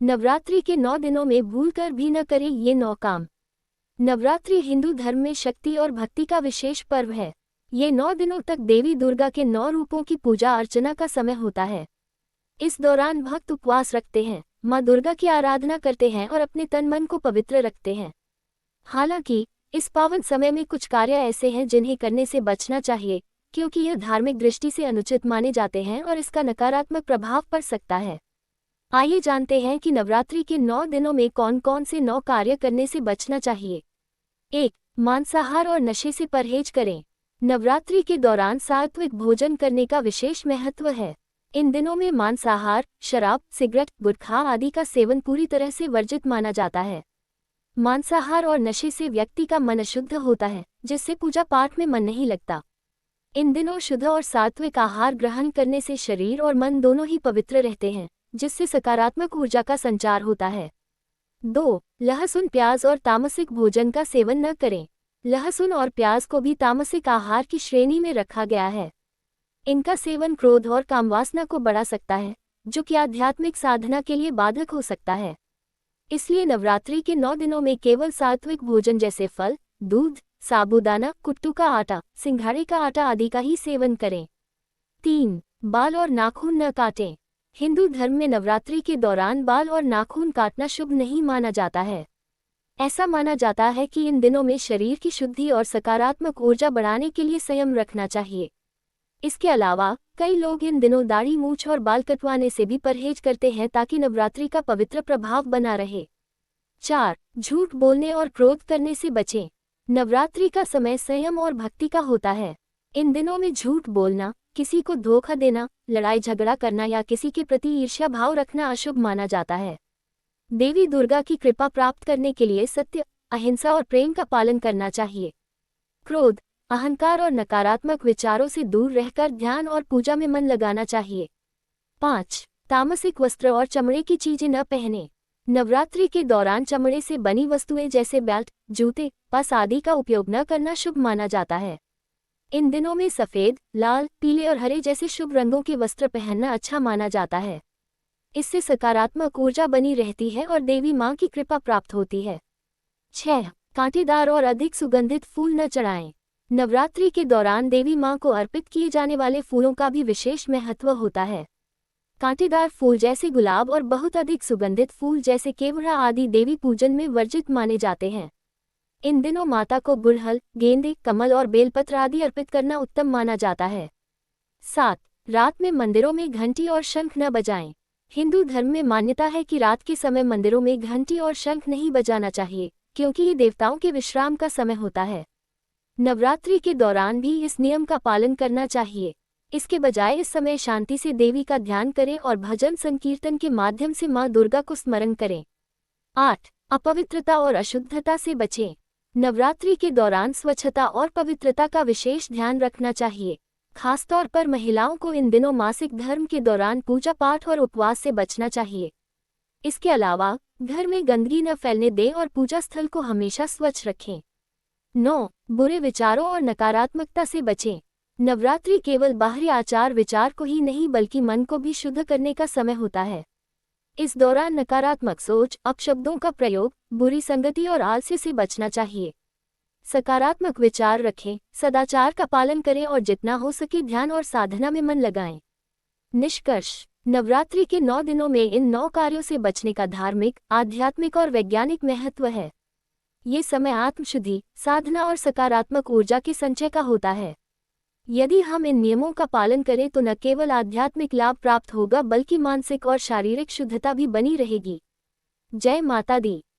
नवरात्रि के 9 दिनों में भूलकर भी न करें ये 9 काम। नवरात्रि हिंदू धर्म में शक्ति और भक्ति का विशेष पर्व है। ये 9 दिनों तक देवी दुर्गा के 9 रूपों की पूजा अर्चना का समय होता है। इस दौरान भक्त उपवास रखते हैं, माँ दुर्गा की आराधना करते हैं और अपने तन मन को पवित्र रखते हैं। हालांकि इस पावन समय में कुछ कार्य ऐसे हैं जिन्हें करने से बचना चाहिए, क्योंकि यह धार्मिक दृष्टि से अनुचित माने जाते हैं और इसका नकारात्मक प्रभाव पड़ सकता है। आइए जानते हैं कि नवरात्रि के 9 दिनों में कौन कौन से 9 कार्य करने से बचना चाहिए। 1. मांसाहार और नशे से परहेज करें। नवरात्रि के दौरान सात्विक भोजन करने का विशेष महत्व है। इन दिनों में मांसाहार, शराब, सिगरेट, गुटखा आदि का सेवन पूरी तरह से वर्जित माना जाता है। मांसाहार और नशे से व्यक्ति का मन अशुद्ध होता है, जिससे पूजा पाठ में मन नहीं लगता। इन दिनों शुद्ध और सात्विक आहार ग्रहण करने से शरीर और मन दोनों ही पवित्र रहते हैं, जिससे सकारात्मक ऊर्जा का संचार होता है। 2. लहसुन, प्याज और तामसिक भोजन का सेवन न करें। लहसुन और प्याज को भी तामसिक आहार की श्रेणी में रखा गया है। इनका सेवन क्रोध और कामवासना को बढ़ा सकता है, जो कि आध्यात्मिक साधना के लिए बाधक हो सकता है। इसलिए नवरात्रि के 9 दिनों में केवल सात्विक भोजन जैसे फल, दूध, साबूदाना, कुट्टू का आटा, सिंघाड़े का आटा आदि का ही सेवन करें। 3. बाल और नाखून न काटें। हिंदू धर्म में नवरात्रि के दौरान बाल और नाखून काटना शुभ नहीं माना जाता है। ऐसा माना जाता है कि इन दिनों में शरीर की शुद्धि और सकारात्मक ऊर्जा बढ़ाने के लिए संयम रखना चाहिए। इसके अलावा कई लोग इन दिनों दाढ़ी, मूंछ और बाल कटवाने से भी परहेज करते हैं ताकि नवरात्रि का पवित्र प्रभाव बना रहे। 4. झूठ बोलने और क्रोध करने से बचें। नवरात्रि का समय संयम और भक्ति का होता है। इन दिनों में झूठ बोलना, किसी को धोखा देना, लड़ाई झगड़ा करना या किसी के प्रति ईर्ष्या भाव रखना अशुभ माना जाता है। देवी दुर्गा की कृपा प्राप्त करने के लिए सत्य, अहिंसा और प्रेम का पालन करना चाहिए। क्रोध, अहंकार और नकारात्मक विचारों से दूर रहकर ध्यान और पूजा में मन लगाना चाहिए। 5. तामसिक वस्त्र और चमड़े की चीजें न पहनें। नवरात्रि के दौरान चमड़े से बनी वस्तुएं जैसे बेल्ट, जूते, पर्स आदि का उपयोग न करना शुभ माना जाता है। इन दिनों में सफ़ेद, लाल, पीले और हरे जैसे शुभ रंगों के वस्त्र पहनना अच्छा माना जाता है। इससे सकारात्मक ऊर्जा बनी रहती है और देवी माँ की कृपा प्राप्त होती है। 6. कांटेदार और अधिक सुगंधित फूल न चढ़ाएं। नवरात्रि के दौरान देवी माँ को अर्पित किए जाने वाले फूलों का भी विशेष महत्व होता है। कांटेदार फूल जैसे गुलाब और बहुत अधिक सुगंधित फूल जैसे केवड़ा आदि देवी पूजन में वर्जित माने जाते हैं। इन दिनों माता को गुड़हल, गेंदे, कमल और बेलपत्र आदि अर्पित करना उत्तम माना जाता है। 7. रात में मंदिरों में घंटी और शंख न बजाएं। हिंदू धर्म में मान्यता है कि रात के समय मंदिरों में घंटी और शंख नहीं बजाना चाहिए, क्योंकि ये देवताओं के विश्राम का समय होता है। नवरात्रि के दौरान भी इस नियम का पालन करना चाहिए। इसके बजाय इस समय शांति से देवी का ध्यान करें और भजन संकीर्तन के माध्यम से माँ दुर्गा को स्मरण करें। 8. अपवित्रता और अशुद्धता से बचें। नवरात्रि के दौरान स्वच्छता और पवित्रता का विशेष ध्यान रखना चाहिए। खासतौर पर महिलाओं को इन दिनों मासिक धर्म के दौरान पूजा पाठ और उपवास से बचना चाहिए। इसके अलावा घर में गंदगी न फैलने दें और पूजा स्थल को हमेशा स्वच्छ रखें। 9. बुरे विचारों और नकारात्मकता से बचें। नवरात्रि केवल बाहरी आचार विचार को ही नहीं बल्कि मन को भी शुद्ध करने का समय होता है। इस दौरान नकारात्मक सोच, अपशब्दों का प्रयोग, बुरी संगति और आलस्य से बचना चाहिए। सकारात्मक विचार रखें, सदाचार का पालन करें और जितना हो सके ध्यान और साधना में मन लगाएं। निष्कर्ष: नवरात्रि के 9 दिनों में इन 9 कार्यों से बचने का धार्मिक, आध्यात्मिक और वैज्ञानिक महत्व है। ये समय आत्मशुद्धि, साधना और सकारात्मक ऊर्जा के संचय का होता है। यदि हम इन नियमों का पालन करें तो न केवल आध्यात्मिक लाभ प्राप्त होगा बल्कि मानसिक और शारीरिक शुद्धता भी बनी रहेगी। जय माता दी।